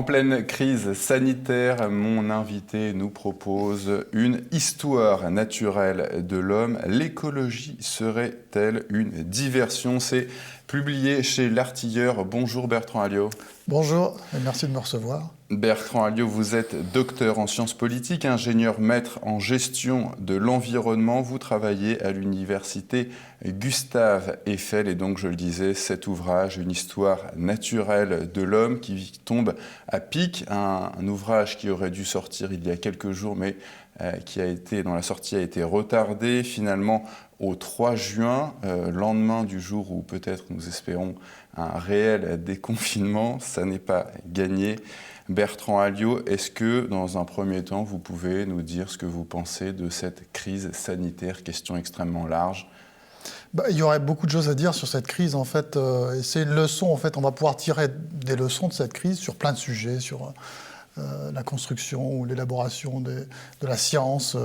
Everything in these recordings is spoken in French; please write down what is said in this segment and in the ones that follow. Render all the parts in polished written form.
En pleine crise sanitaire, mon invité nous propose une histoire naturelle de l'homme. L'écologie serait-elle une diversion? C'est publié chez L'Artilleur. Bonjour Bertrand Alliot. Bonjour et merci de me recevoir. Bertrand Alliot, vous êtes docteur en sciences politiques, ingénieur maître en gestion de l'environnement. Vous travaillez à l'université Gustave Eiffel et donc, je le disais, cet ouvrage, une histoire naturelle de l'homme qui tombe à pic. Un ouvrage qui aurait dû sortir il y a quelques jours, mais dont la sortie a été retardée finalement au 3 juin, lendemain du jour où peut-être nous espérons un réel déconfinement. Ça n'est pas gagné. Bertrand Alliot, est-ce que, dans un premier temps, vous pouvez nous dire ce que vous pensez de cette crise sanitaire, question extrêmement large? Il y aurait beaucoup de choses à dire sur cette crise, en fait. Et c'est une leçon, en fait. On va pouvoir tirer des leçons de cette crise sur plein de sujets, sur la construction ou l'élaboration de la science,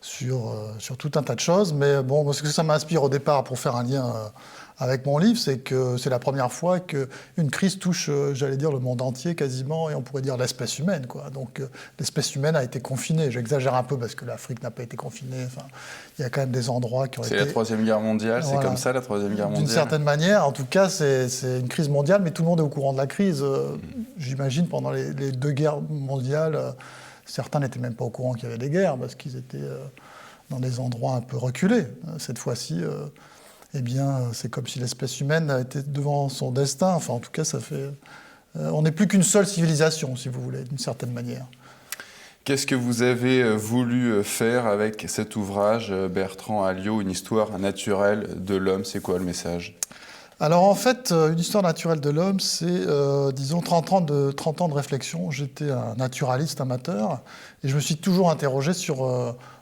sur tout un tas de choses. Mais bon, ce que ça m'inspire au départ, pour faire un lien avec mon livre, c'est que c'est la première fois qu'une crise touche, j'allais dire, le monde entier quasiment, et on pourrait dire l'espèce humaine, quoi. Donc l'espèce humaine a été confinée. J'exagère un peu parce que l'Afrique n'a pas été confinée. Enfin, il y a quand même des endroits qui ont été... C'est la Troisième Guerre mondiale, voilà. C'est comme ça la Troisième Guerre mondiale? D'une certaine manière, en tout cas, c'est une crise mondiale, mais tout le monde est au courant de la crise. J'imagine pendant les deux guerres mondiales, certains n'étaient même pas au courant qu'il y avait des guerres parce qu'ils étaient dans des endroits un peu reculés. Cette fois-ci... eh bien, c'est comme si l'espèce humaine était devant son destin. Enfin, en tout cas, ça fait... on n'est plus qu'une seule civilisation, si vous voulez, d'une certaine manière. Qu'est-ce que vous avez voulu faire avec cet ouvrage, Bertrand Alliot, une histoire naturelle de l'homme? C'est quoi le message? Alors, en fait, une histoire naturelle de l'homme, c'est, disons, 30 ans de réflexion. J'étais un naturaliste amateur et je me suis toujours interrogé sur...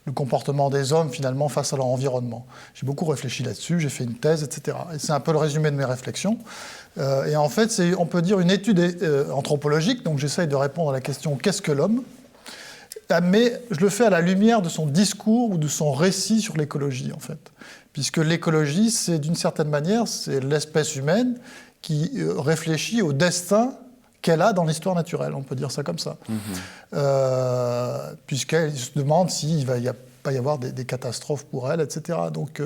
le comportement des hommes, finalement, face à leur environnement. J'ai beaucoup réfléchi là-dessus, j'ai fait une thèse, etc. Et c'est un peu le résumé de mes réflexions. Et en fait, c'est, on peut dire, une étude anthropologique, donc j'essaye de répondre à la question « qu'est-ce que l'homme ?» Mais je le fais à la lumière de son discours ou de son récit sur l'écologie, en fait. Puisque l'écologie, c'est d'une certaine manière, c'est l'espèce humaine qui réfléchit au destin qu'elle a dans l'histoire naturelle, on peut dire ça comme ça. Puisqu'elle se demande s'il va pas y avoir des catastrophes pour elle, etc. Donc,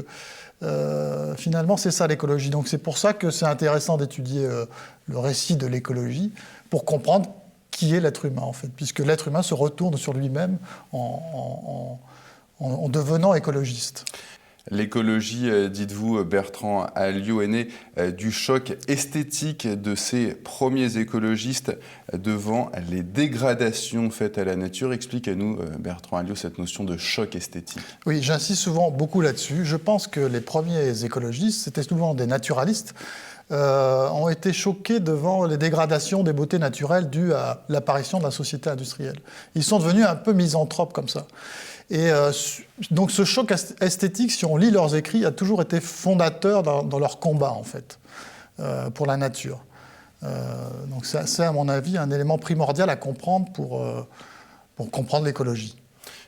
finalement, c'est ça l'écologie. Donc, c'est pour ça que c'est intéressant d'étudier le récit de l'écologie, pour comprendre qui est l'être humain, en fait, puisque l'être humain se retourne sur lui-même en devenant écologiste. L'écologie, dites-vous, Bertrand Alliot, est née du choc esthétique de ces premiers écologistes devant les dégradations faites à la nature. Expliquez-nous, Bertrand Alliot, cette notion de choc esthétique. Oui, j'insiste souvent beaucoup là-dessus. Je pense que les premiers écologistes, c'était souvent des naturalistes, ont été choqués devant les dégradations des beautés naturelles dues à l'apparition de la société industrielle. Ils sont devenus un peu misanthropes comme ça. Et donc ce choc esthétique, si on lit leurs écrits, a toujours été fondateur dans leur combat, en fait, pour la nature. Donc c'est, à mon avis, un élément primordial à comprendre pour comprendre l'écologie.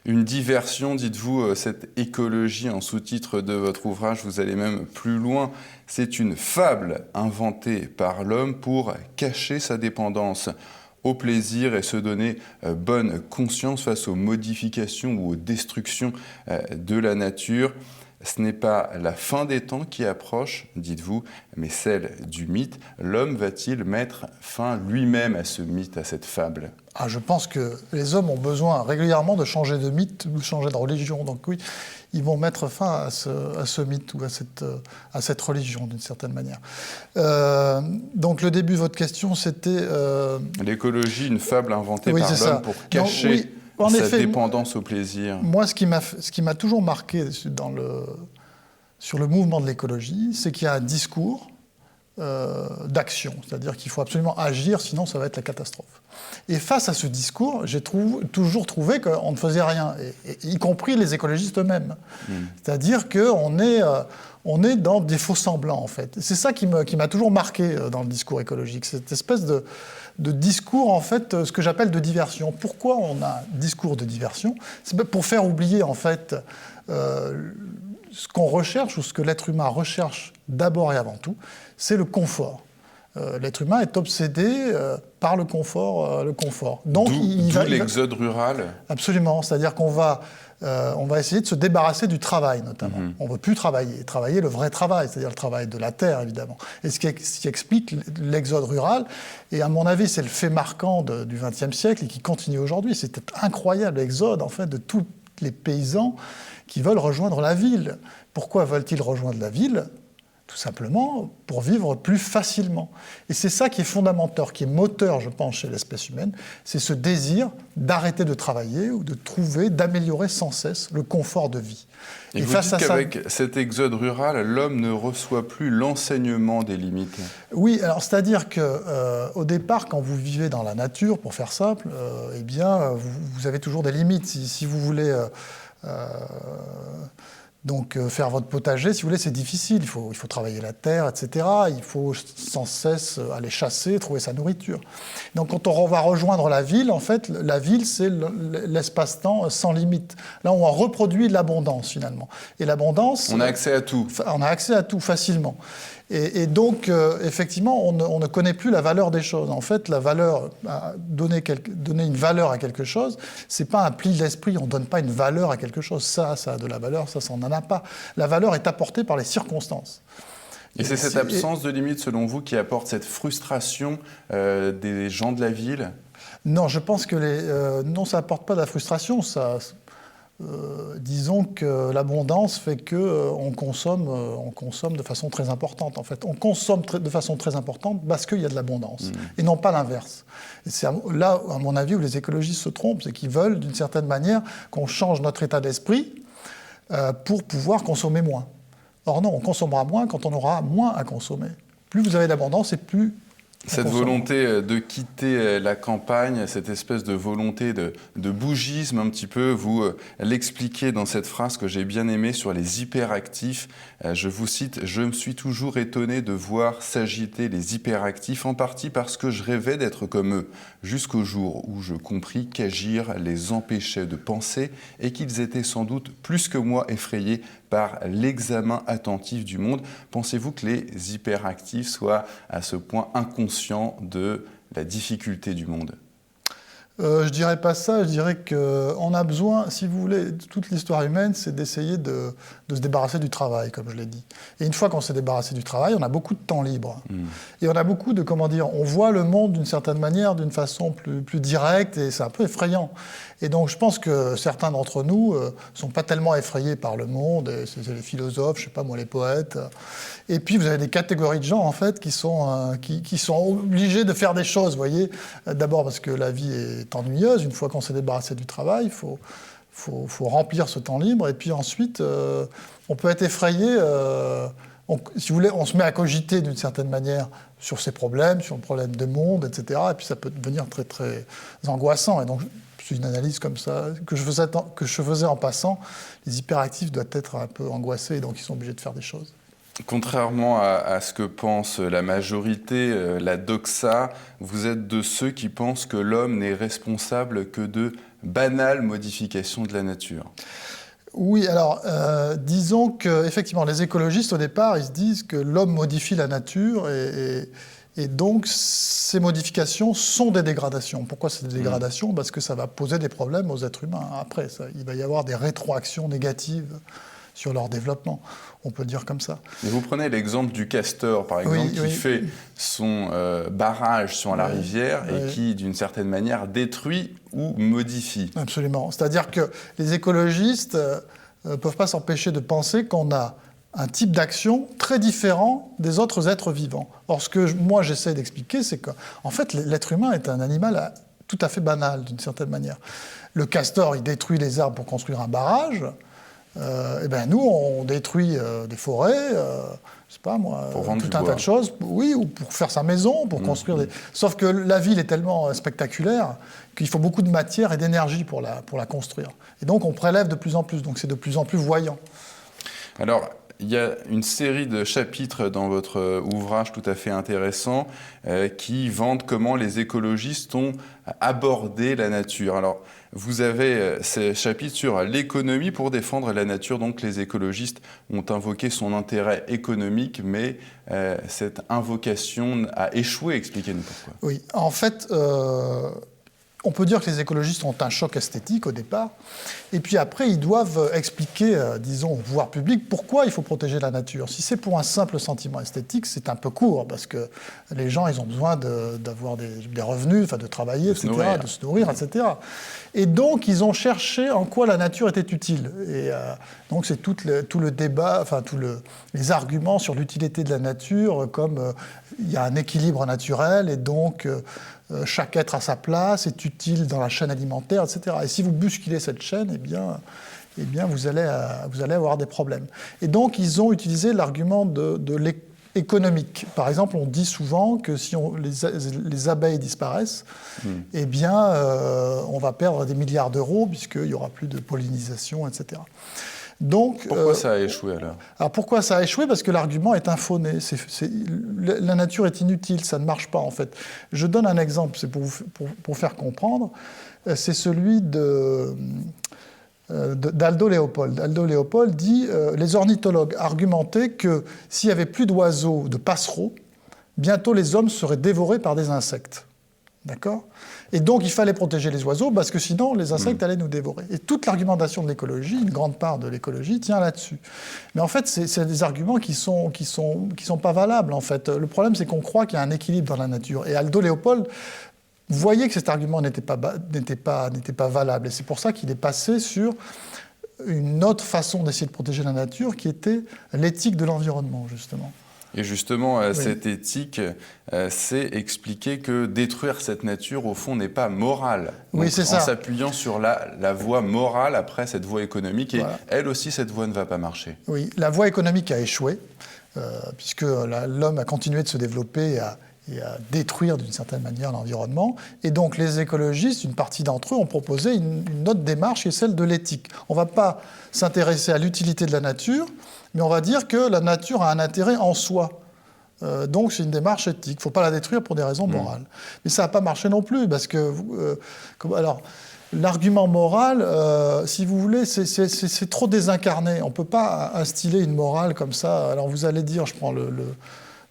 Une diversion, dites-vous, cette écologie en sous-titre de votre ouvrage, vous allez même plus loin. C'est une fable inventée par l'homme pour cacher sa dépendance au plaisir et se donner bonne conscience face aux modifications ou aux destructions de la nature. Ce n'est pas la fin des temps qui approche, dites-vous, mais celle du mythe. L'homme va-t-il mettre fin lui-même à ce mythe, à cette fable? Je pense que les hommes ont besoin régulièrement de changer de mythe ou de changer de religion. Donc oui, ils vont mettre fin à ce mythe ou à cette religion, d'une certaine manière. Donc le début de votre question, c'était... L'écologie, une fable inventée par l'homme pour cacher sa dépendance au plaisir. Moi, ce qui m'a toujours marqué sur le mouvement de l'écologie, c'est qu'il y a un discours d'action, c'est-à-dire qu'il faut absolument agir, sinon ça va être la catastrophe. Et face à ce discours, j'ai toujours trouvé qu'on ne faisait rien, y compris les écologistes eux-mêmes. C'est-à-dire qu'on est dans des faux-semblants, en fait. C'est ça qui m'a toujours marqué dans le discours écologique, cette espèce de discours, en fait, ce que j'appelle de diversion. Pourquoi on a un discours de diversion? C'est pour faire oublier, en fait, ce qu'on recherche, ou ce que l'être humain recherche d'abord et avant tout, c'est le confort. L'être humain est obsédé par le confort. Donc, d'où l'exode rural. Absolument, c'est-à-dire qu'on va essayer de se débarrasser du travail, notamment. On ne veut plus travailler le vrai travail, c'est-à-dire le travail de la terre, évidemment. Et ce qui explique l'exode rural, et à mon avis, c'est le fait marquant du XXe siècle et qui continue aujourd'hui. C'est incroyable l'exode, en fait, de tous les paysans qui veulent rejoindre la ville. Pourquoi veulent-ils rejoindre la ville ? Tout simplement pour vivre plus facilement. Et c'est ça qui est fondamental, qui est moteur, je pense, chez l'espèce humaine, c'est ce désir d'arrêter de travailler ou de trouver, d'améliorer sans cesse le confort de vie. Et vous dites qu'avec cet exode rural, l'homme ne reçoit plus l'enseignement des limites. Oui, alors c'est-à-dire qu'au départ, quand vous vivez dans la nature, pour faire simple, eh bien, vous avez toujours des limites. Si vous voulez... Donc faire votre potager, si vous voulez, c'est difficile. Il faut travailler la terre, etc. Il faut sans cesse aller chasser, trouver sa nourriture. Donc quand on va rejoindre la ville, en fait, la ville, c'est l'espace-temps sans limite. Là, on reproduit l'abondance, finalement. Et l'abondance... On a accès à tout. On a accès à tout, facilement. Et donc, effectivement, on ne connaît plus la valeur des choses. En fait, la valeur, donner une valeur à quelque chose, c'est pas un pli de l'esprit. On ne donne pas une valeur à quelque chose. Ça a de la valeur, ça n'en a pas. La valeur est apportée par les circonstances. Et c'est cette absence de limite, selon vous, qui apporte cette frustration des gens de la ville ? Non, je pense que non, ça n'apporte pas de la frustration. Disons que l'abondance fait qu'on consomme de façon très importante. En fait, on consomme de façon très importante parce qu'il y a de l'abondance, et non pas l'inverse. Et c'est là, à mon avis, où les écologistes se trompent, c'est qu'ils veulent, d'une certaine manière, qu'on change notre état d'esprit pour pouvoir consommer moins. Or non, on consommera moins quand on aura moins à consommer. Plus vous avez d'abondance, et plus... Cette volonté de quitter la campagne, cette espèce de volonté de bougisme un petit peu, vous l'expliquez dans cette phrase que j'ai bien aimée sur les hyperactifs. Je vous cite « Je me suis toujours étonné de voir s'agiter les hyperactifs, en partie parce que je rêvais d'être comme eux, jusqu'au jour où je compris qu'agir les empêchait de penser et qu'ils étaient sans doute plus que moi effrayés par l'examen attentif du monde ». Pensez-vous que les hyperactifs soient à ce point inconscients de la difficulté du monde ? Je dirais pas ça, je dirais qu'on a besoin, si vous voulez, toute l'histoire humaine, c'est d'essayer de se débarrasser du travail, comme je l'ai dit. Et une fois qu'on s'est débarrassé du travail, on a beaucoup de temps libre. Et on a beaucoup de, on voit le monde d'une certaine manière, d'une façon plus directe, et c'est un peu effrayant. Et donc je pense que certains d'entre nous ne sont pas tellement effrayés par le monde, c'est les philosophes, je sais pas moi, les poètes. Et puis vous avez des catégories de gens, en fait, qui sont obligés de faire des choses, vous voyez. D'abord parce que la vie est ennuyeuse, une fois qu'on s'est débarrassé du travail, il faut remplir ce temps libre, et puis ensuite, on peut être effrayé, si vous voulez, on se met à cogiter d'une certaine manière sur ces problèmes, sur le problème de monde, etc., et puis ça peut devenir très, très angoissant, et donc c'est une analyse comme ça, que je faisais en passant, les hyperactifs doivent être un peu angoissés, et donc ils sont obligés de faire des choses. Contrairement à ce que pense la majorité, la doxa, vous êtes de ceux qui pensent que l'homme n'est responsable que de banales modifications de la nature. Oui, alors, disons qu'effectivement, les écologistes, au départ, ils se disent que l'homme modifie la nature et donc ces modifications sont des dégradations. Pourquoi c'est des dégradations ? Parce que ça va poser des problèmes aux êtres humains. Après, il va y avoir des rétroactions négatives sur leur développement, on peut dire comme ça. Et vous prenez l'exemple du castor, par exemple, qui fait son barrage sur la rivière et qui, d'une certaine manière, détruit ou modifie. Absolument. C'est-à-dire que les écologistes ne peuvent pas s'empêcher de penser qu'on a un type d'action très différent des autres êtres vivants. Or, ce que moi j'essaie d'expliquer, c'est qu'en fait, l'être humain est un animal tout à fait banal, d'une certaine manière. Le castor, il détruit les arbres pour construire un barrage. Et ben nous, on détruit des forêts, je sais pas moi, tout un tas de choses, oui, ou pour faire sa maison, pour construire des... Sauf que la ville est tellement spectaculaire qu'il faut beaucoup de matière et d'énergie pour la construire. Et donc on prélève de plus en plus, donc c'est de plus en plus voyant. Alors, il y a une série de chapitres dans votre ouvrage tout à fait intéressant qui vantent comment les écologistes ont abordé la nature. Alors, vous avez ces chapitres sur l'économie pour défendre la nature. Donc, les écologistes ont invoqué son intérêt économique, mais cette invocation a échoué. Expliquez-nous pourquoi. Oui, en fait, on peut dire que les écologistes ont un choc esthétique au départ, et puis après, ils doivent expliquer, disons, au pouvoir public pourquoi il faut protéger la nature. Si c'est pour un simple sentiment esthétique, c'est un peu court, parce que les gens, ils ont besoin d'avoir des revenus, enfin de travailler, etc., de se nourrir, etc. Et donc, ils ont cherché en quoi la nature était utile. Et donc, c'est tout le débat, enfin, les arguments sur l'utilité de la nature, comme il y a un équilibre naturel, et donc chaque être à sa place, est utile dans la chaîne alimentaire, etc. Et si vous bousculez cette chaîne, eh bien vous allez avoir des problèmes. Et donc, ils ont utilisé l'argument de économique. Par exemple, on dit souvent que si les abeilles disparaissent, eh bien, on va perdre des milliards d'euros puisqu'il n'y aura plus de pollinisation, etc. Donc, pourquoi ça a échoué alors ? Alors pourquoi ça a échoué ? Parce que l'argument est infondé. La nature est inutile, ça ne marche pas en fait. Je donne un exemple, c'est pour faire comprendre. C'est celui d'Aldo Leopold. Aldo Leopold dit les ornithologues argumentaient que s'il n'y avait plus d'oiseaux, de passereaux, bientôt les hommes seraient dévorés par des insectes. D'accord ? Et donc, il fallait protéger les oiseaux parce que sinon, les insectes allaient nous dévorer. Et toute l'argumentation de l'écologie, une grande part de l'écologie, tient là-dessus. Mais en fait, c'est des arguments qui sont pas valables, en fait. Le problème, c'est qu'on croit qu'il y a un équilibre dans la nature. Et Aldo Leopold voyait que cet argument n'était pas valable. Et c'est pour ça qu'il est passé sur une autre façon d'essayer de protéger la nature, qui était l'éthique de l'environnement, justement. Et justement, cette éthique, c'est expliquer que détruire cette nature, au fond, n'est pas moral. Oui, c'est ça. En s'appuyant sur la voie morale, après cette voie économique, et elle aussi, cette voie ne va pas marcher. Oui, la voie économique a échoué, puisque l'homme a continué de se développer et à détruire d'une certaine manière l'environnement. Et donc les écologistes, une partie d'entre eux, ont proposé une autre démarche qui est celle de l'éthique. On ne va pas s'intéresser à l'utilité de la nature, mais on va dire que la nature a un intérêt en soi. Donc c'est une démarche éthique. Il ne faut pas la détruire pour des raisons morales. Mais ça n'a pas marché non plus, parce que... alors, l'argument moral, si vous voulez, c'est trop désincarné. On ne peut pas instiller une morale comme ça. Alors vous allez dire, je prends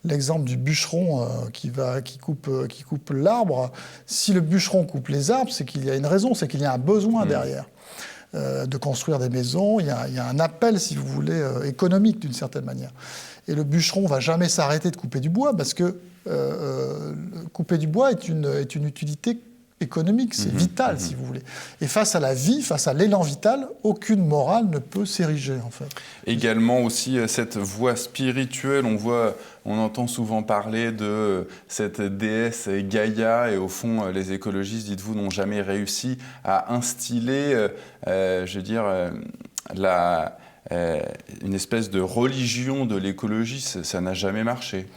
l'exemple du bûcheron qui coupe l'arbre. Si le bûcheron coupe les arbres, c'est qu'il y a une raison, c'est qu'il y a un besoin derrière. De construire des maisons, il y a un appel, si vous voulez, économique d'une certaine manière. Et le bûcheron ne va jamais s'arrêter de couper du bois parce que couper du bois est une utilité économique, c'est vital, si vous voulez. Et face à la vie, face à l'élan vital, aucune morale ne peut s'ériger, en fait. Également aussi cette voie spirituelle, on entend souvent parler de cette déesse Gaïa, et au fond, les écologistes, dites-vous, n'ont jamais réussi à instiller, une espèce de religion de l'écologie. Ça n'a jamais marché.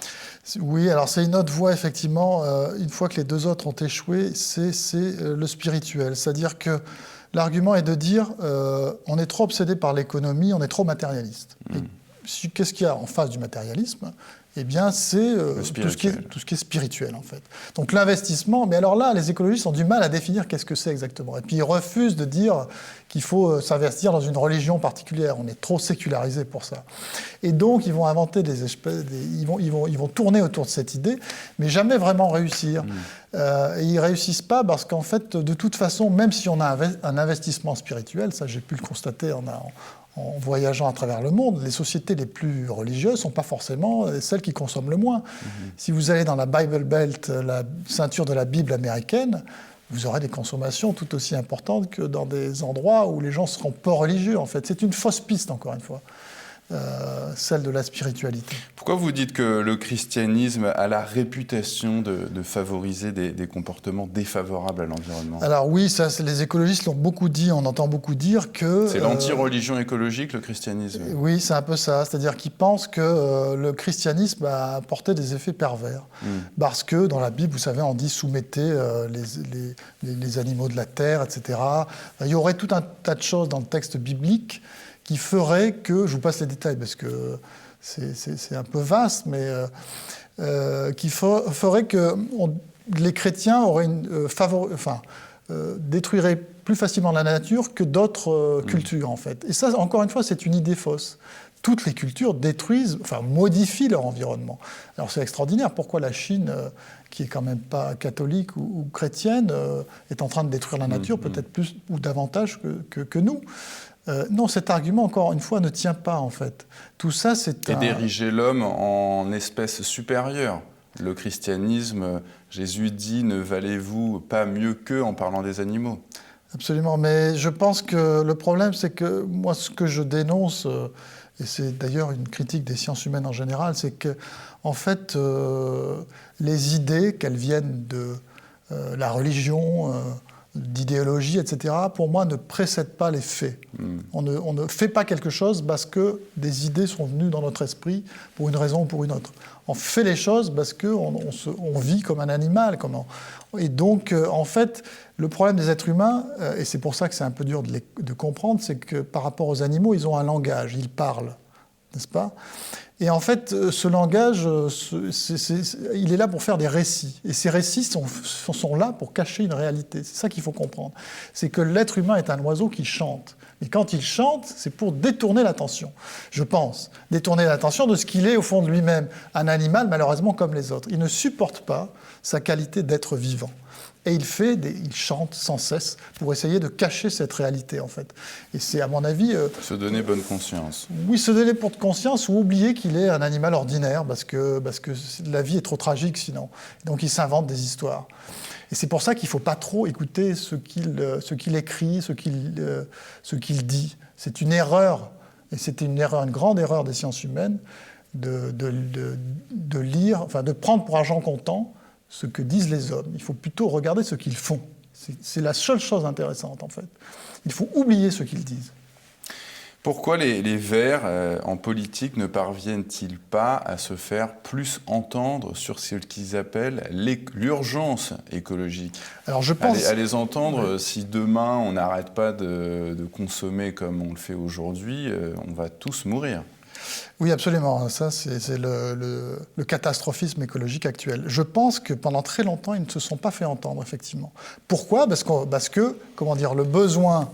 Oui, alors c'est une autre voie, effectivement. Une fois que les deux autres ont échoué, c'est le spirituel. C'est-à-dire que l'argument est de dire on est trop obsédé par l'économie, on est trop matérialiste. Qu'est-ce qu'il y a en face du matérialisme ? Eh bien, c'est tout ce qui est spirituel, en fait. Donc l'investissement, mais alors là, les écologistes ont du mal à définir qu'est-ce que c'est exactement. Et puis ils refusent de dire qu'il faut s'investir dans une religion particulière. On est trop sécularisé pour ça. Et donc ils vont inventer ils vont tourner autour de cette idée, mais jamais vraiment réussir. Et ils réussissent pas parce qu'en fait, de toute façon, même si on a un investissement spirituel, ça j'ai pu le constater en voyageant à travers le monde, les sociétés les plus religieuses ne sont pas forcément celles qui consomment le moins. Si vous allez dans la Bible Belt, la ceinture de la Bible américaine, vous aurez des consommations tout aussi importantes que dans des endroits où les gens seront peu religieux, en fait. C'est une fausse piste, encore une fois. Celle de la spiritualité. Pourquoi vous dites que le christianisme a la réputation de favoriser des comportements défavorables à l'environnement ? Alors oui, ça, les écologistes l'ont beaucoup dit, on entend beaucoup dire que... C'est l'anti-religion écologique, le christianisme ? Oui, c'est un peu ça. C'est-à-dire qu'ils pensent que le christianisme a apporté des effets pervers. Parce que dans la Bible, vous savez, on dit soumettez les animaux de la terre, etc. Il y aurait tout un tas de choses dans le texte biblique qui ferait que, je vous passe les détails parce que c'est un peu vaste, mais qui ferait que les chrétiens auraient détruiraient plus facilement la nature que d'autres cultures, en fait. Et ça, encore une fois, c'est une idée fausse. Toutes les cultures détruisent, modifient leur environnement. Alors c'est extraordinaire. Pourquoi la Chine, qui est quand même pas catholique ou chrétienne, est en train de détruire la nature, peut-être plus ou davantage que nous? Non, cet argument, encore une fois, ne tient pas, en fait. Tout ça, c'est d'ériger l'homme en espèce supérieure. Le christianisme, Jésus dit « Ne valez-vous pas mieux qu'eux » en parlant des animaux. Absolument, mais je pense que le problème, c'est que moi, ce que je dénonce, et c'est d'ailleurs une critique des sciences humaines en général, c'est que, en fait, les idées, qu'elles viennent de la religion, d'idéologie, etc., pour moi, ne précèdent pas les faits. On ne fait pas quelque chose parce que des idées sont venues dans notre esprit pour une raison ou pour une autre. On fait les choses parce qu'on vit comme un animal. Et donc, en fait, le problème des êtres humains, et c'est pour ça que c'est un peu dur de comprendre, c'est que par rapport aux animaux, ils ont un langage, ils parlent, n'est-ce pas ? Et en fait, ce langage, il est là pour faire des récits. Et ces récits sont là pour cacher une réalité. C'est ça qu'il faut comprendre. C'est que l'être humain est un oiseau qui chante. Et quand il chante, c'est pour détourner l'attention, je pense. Détourner l'attention de ce qu'il est au fond de lui-même. Un animal, malheureusement, comme les autres. Il ne supporte pas sa qualité d'être vivant. Et il chante sans cesse pour essayer de cacher cette réalité, en fait. Et c'est, à mon avis... se donner bonne conscience. Oui, se donner bonne conscience ou oublier qu'il est un animal ordinaire parce que la vie est trop tragique sinon. Donc il s'invente des histoires. Et c'est pour ça qu'il ne faut pas trop écouter ce qu'il écrit, ce qu'il dit. C'est une erreur, et c'était une grande erreur des sciences humaines, de lire, de prendre pour argent comptant ce que disent les hommes. Il faut plutôt regarder ce qu'ils font. C'est la seule chose intéressante, en fait. Il faut oublier ce qu'ils disent. Pourquoi les Verts, en politique, ne parviennent-ils pas à se faire plus entendre sur ce qu'ils appellent l'urgence écologique ? Alors je pense... à les entendre, si demain on n'arrête pas de consommer comme on le fait aujourd'hui, on va tous mourir. Oui, absolument. Ça, c'est le catastrophisme écologique actuel. Je pense que pendant très longtemps, ils ne se sont pas fait entendre, effectivement. Pourquoi ? Parce que, le besoin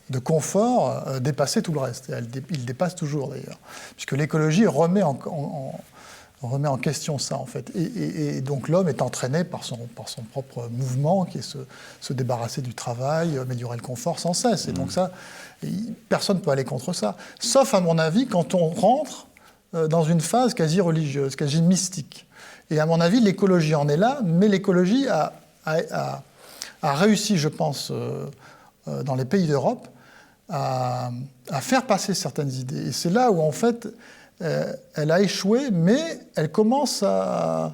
de confort dépassait tout le reste. Et il dépasse toujours, d'ailleurs. Puisque l'écologie remet en question ça, en fait. Et donc l'homme est entraîné par son propre mouvement, qui est se débarrasser du travail, améliorer le confort sans cesse. Et donc ça, personne ne peut aller contre ça. Sauf, à mon avis, quand on rentre dans une phase quasi religieuse, quasi mystique. Et à mon avis, l'écologie en est là, mais l'écologie a réussi, je pense, dans les pays d'Europe, à faire passer certaines idées. Et c'est là où, en fait, elle a échoué, mais elle commence à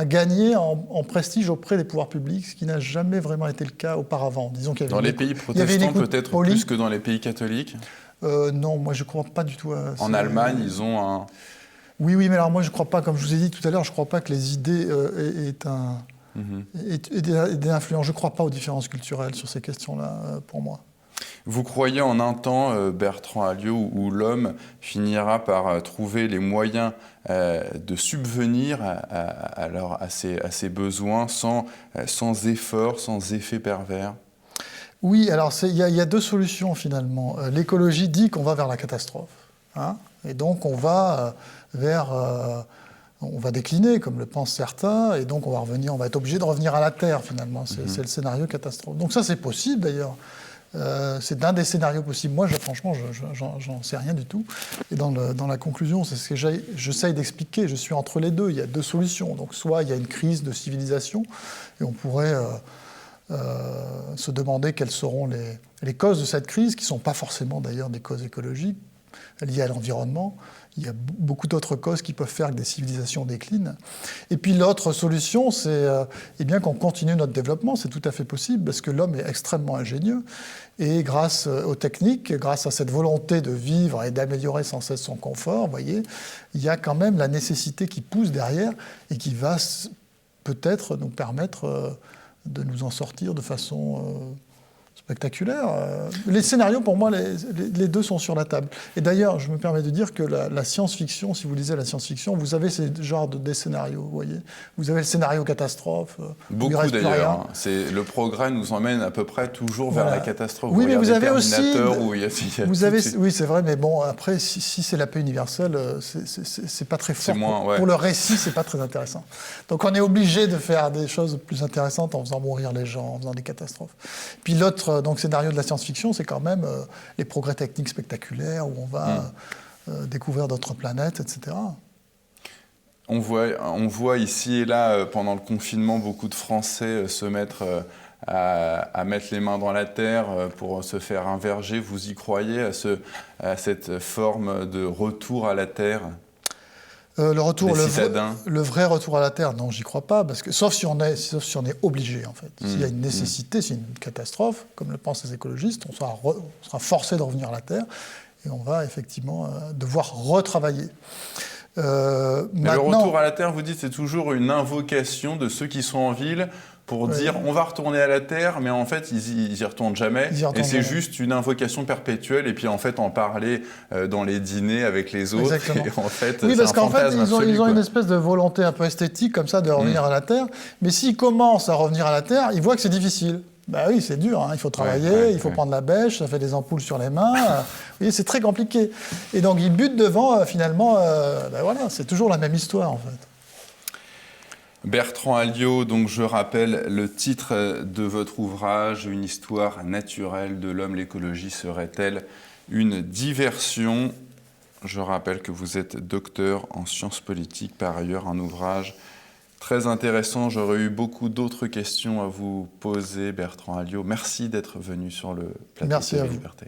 gagner en prestige auprès des pouvoirs publics, ce qui n'a jamais vraiment été le cas auparavant. Disons qu'il y avait dans les pays protestants, peut-être plus que dans les pays catholiques ? Non, moi je ne crois pas du tout à ça. En Allemagne, ils ont un... Oui, mais alors moi je ne crois pas, comme je vous ai dit tout à l'heure, je ne crois pas que les idées aient des influences. Je ne crois pas aux différences culturelles sur ces questions-là, pour moi. Vous croyez en un temps, Bertrand Alliot, où l'homme finira par trouver les moyens de subvenir à ses besoins sans effort, sans effet pervers ? Oui, alors il y a deux solutions finalement. L'écologie dit qu'on va vers la catastrophe. Et donc on va on va décliner, comme le pensent certains, et donc on va être obligé de revenir à la Terre finalement. C'est le scénario catastrophe. Donc ça c'est possible d'ailleurs. C'est un des scénarios possibles. Moi, franchement, j'en sais rien du tout. Et dans la conclusion, c'est ce que j'essaye d'expliquer. Je suis entre les deux. Il y a deux solutions. Donc, soit il y a une crise de civilisation, et on pourrait se demander quelles seront les causes de cette crise, qui ne sont pas forcément d'ailleurs des causes écologiques liées à l'environnement. Il y a beaucoup d'autres causes qui peuvent faire que des civilisations déclinent. Et puis l'autre solution, c'est bien qu'on continue notre développement. C'est tout à fait possible, parce que l'homme est extrêmement ingénieux. Et grâce aux techniques, grâce à cette volonté de vivre et d'améliorer sans cesse son confort, vous voyez, il y a quand même la nécessité qui pousse derrière et qui va peut-être nous permettre de nous en sortir de façon spectaculaire. Les scénarios, pour moi, les deux sont sur la table. Et d'ailleurs, je me permets de dire que la science-fiction, si vous lisez la science-fiction, vous avez ces genres des scénarios, vous voyez. Vous avez le scénario catastrophe. Beaucoup d'ailleurs. Le progrès nous emmène à peu près toujours vers la catastrophe. Oui, mais vous avez aussi... oui, c'est vrai, mais bon, après, si c'est la paix universelle, c'est pas très fort. Pour le récit, c'est pas très intéressant. Donc on est obligé de faire des choses plus intéressantes en faisant mourir les gens, en faisant des catastrophes. Puis l'autre scénario de la science-fiction, c'est quand même les progrès techniques spectaculaires où on va découvrir d'autres planètes, etc. On voit ici et là, pendant le confinement, beaucoup de Français se mettre à mettre les mains dans la terre pour se faire un verger. Vous y croyez à cette forme de retour à la terre ? Le vrai retour à la Terre, non, j'y crois pas, parce que, sauf si on est obligé, en fait. S'il y a une nécessité, s'il y a une catastrophe, comme le pensent les écologistes, on sera forcé de revenir à la Terre, et on va effectivement devoir retravailler. Mais le retour à la Terre, vous dites, c'est toujours une invocation de ceux qui sont en ville pour dire on va retourner à la Terre, mais en fait, ils y retournent jamais. Et c'est juste une invocation perpétuelle, et puis en fait, en parler dans les dîners avec les autres. Exactement. Et en fait, oui, parce qu'en fait, ils ont une espèce de volonté un peu esthétique, comme ça, de revenir à la Terre. Mais s'ils commencent à revenir à la Terre, ils voient que c'est difficile. Ben oui, c'est dur, hein. Il faut travailler, il faut prendre la bêche, ça fait des ampoules sur les mains. Vous voyez, c'est très compliqué. Et donc, ils butent devant, finalement, voilà, c'est toujours la même histoire, en fait. Bertrand Alliot, donc je rappelle le titre de votre ouvrage, Une histoire naturelle de l'homme, l'écologie serait-elle une diversion ? Je rappelle que vous êtes docteur en sciences politiques, par ailleurs un ouvrage très intéressant. J'aurais eu beaucoup d'autres questions à vous poser, Bertrand Alliot. Merci d'être venu sur le plateau de Liberté.